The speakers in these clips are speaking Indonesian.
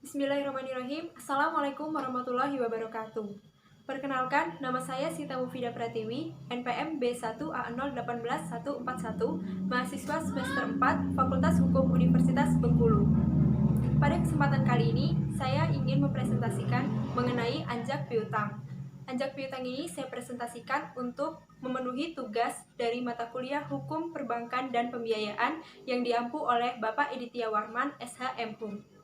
Bismillahirrahmanirrahim. Assalamualaikum warahmatullahi wabarakatuh. Perkenalkan, nama saya Sita Mufida Pratiwi, NPM B1A0181141, mahasiswa semester 4, Fakultas Hukum Universitas Bengkulu. Pada kesempatan kali ini, saya ingin mempresentasikan mengenai anjak piutang. Anjak piutang ini saya presentasikan untuk memenuhi tugas dari mata kuliah Hukum Perbankan dan Pembiayaan yang diampu oleh Bapak Editya Warman, SH.M.Hum.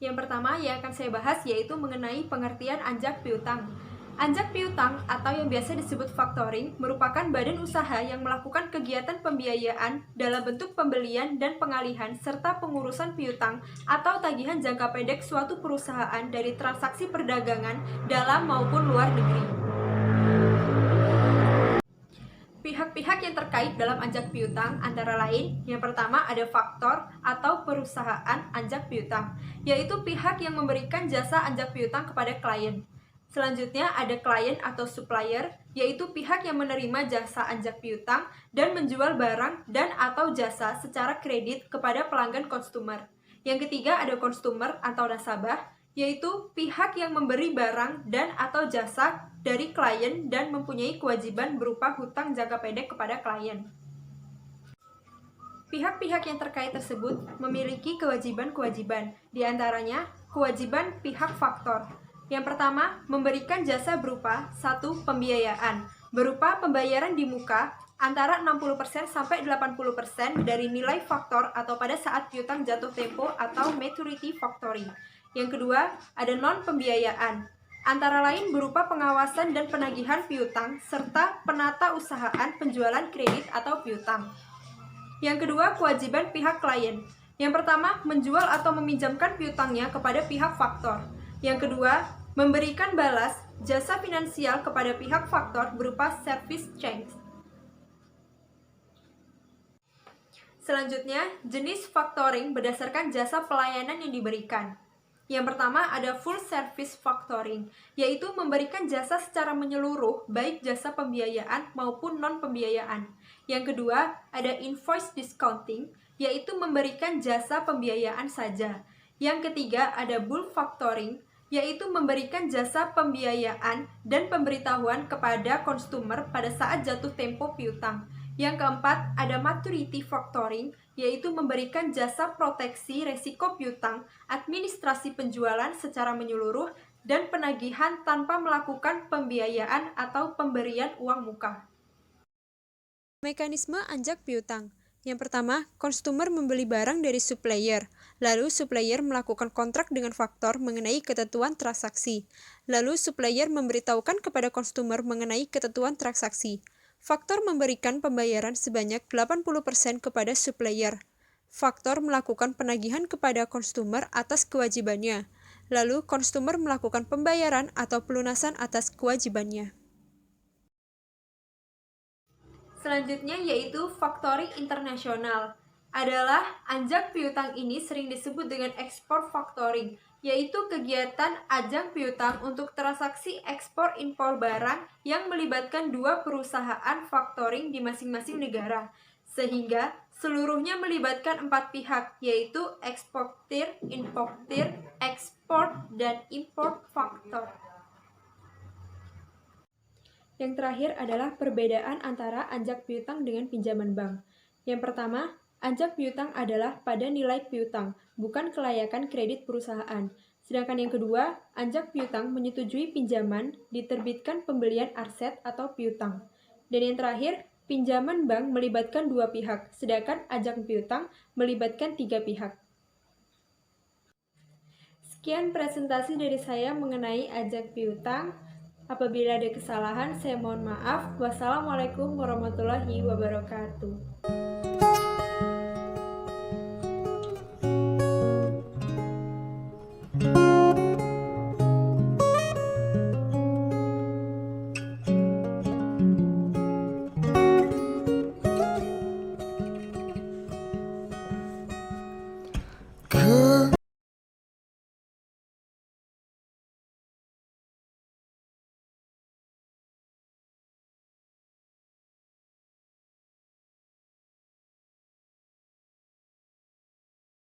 Yang pertama yang akan saya bahas yaitu mengenai pengertian anjak piutang. Anjak piutang atau yang biasa disebut factoring merupakan badan usaha yang melakukan kegiatan pembiayaan dalam bentuk pembelian dan pengalihan serta pengurusan piutang atau tagihan jangka pendek suatu perusahaan dari transaksi perdagangan dalam maupun luar negeri. Pihak-pihak yang terkait dalam anjak piutang antara lain, yang pertama ada faktor atau perusahaan anjak piutang, yaitu pihak yang memberikan jasa anjak piutang kepada klien. Selanjutnya ada klien atau supplier, yaitu pihak yang menerima jasa anjak piutang dan menjual barang dan atau jasa secara kredit kepada pelanggan konsumer. Yang ketiga ada konsumer atau nasabah, yaitu pihak yang memberi barang dan atau jasa dari klien dan mempunyai kewajiban berupa hutang jangka pendek kepada klien. Pihak-pihak yang terkait tersebut memiliki kewajiban-kewajiban, diantaranya kewajiban pihak faktor. Yang pertama, memberikan jasa berupa 1. Pembiayaan, berupa pembayaran di muka antara 60% sampai 80% dari nilai faktor atau pada saat piutang jatuh tempo atau maturity factoring. Yang kedua, ada non-pembiayaan, antara lain berupa pengawasan dan penagihan piutang serta penata usahaan penjualan kredit atau piutang. Yang kedua, kewajiban pihak klien. Yang pertama, menjual atau meminjamkan piutangnya kepada pihak faktor. Yang kedua, memberikan balas jasa finansial kepada pihak faktor berupa service charge. Selanjutnya, jenis factoring berdasarkan jasa pelayanan yang diberikan. Yang pertama ada full service factoring, yaitu memberikan jasa secara menyeluruh baik jasa pembiayaan maupun non-pembiayaan. Yang kedua ada invoice discounting, yaitu memberikan jasa pembiayaan saja. Yang ketiga ada bulk factoring, yaitu memberikan jasa pembiayaan dan pemberitahuan kepada konsumer pada saat jatuh tempo piutang. Yang keempat, ada maturity factoring, yaitu memberikan jasa proteksi resiko piutang, administrasi penjualan secara menyeluruh, dan penagihan tanpa melakukan pembiayaan atau pemberian uang muka. Mekanisme anjak piutang. Yang pertama, konsumer membeli barang dari supplier, lalu supplier melakukan kontrak dengan faktor mengenai ketentuan transaksi, lalu supplier memberitahukan kepada konsumer mengenai ketentuan transaksi. Faktor memberikan pembayaran sebanyak 80% kepada supplier. Faktor melakukan penagihan kepada konsumer atas kewajibannya, lalu konsumer melakukan pembayaran atau pelunasan atas kewajibannya. Selanjutnya yaitu factoring internasional. Adalah anjak piutang ini sering disebut dengan export factoring, yaitu kegiatan ajang piutang untuk transaksi ekspor-impor barang yang melibatkan dua perusahaan factoring di masing-masing negara, sehingga seluruhnya melibatkan 4 pihak, yaitu eksportir, importir, ekspor, dan import faktor. Yang terakhir adalah perbedaan antara anjak piutang dengan pinjaman bank. Yang pertama, anjak piutang adalah pada nilai piutang, bukan kelayakan kredit perusahaan. Sedangkan yang kedua, anjak piutang menyetujui pinjaman diterbitkan pembelian aset atau piutang. Dan yang terakhir, pinjaman bank melibatkan 2 pihak, sedangkan anjak piutang melibatkan 3 pihak. Sekian presentasi dari saya mengenai anjak piutang. Apabila ada kesalahan, saya mohon maaf. Wassalamualaikum warahmatullahi wabarakatuh.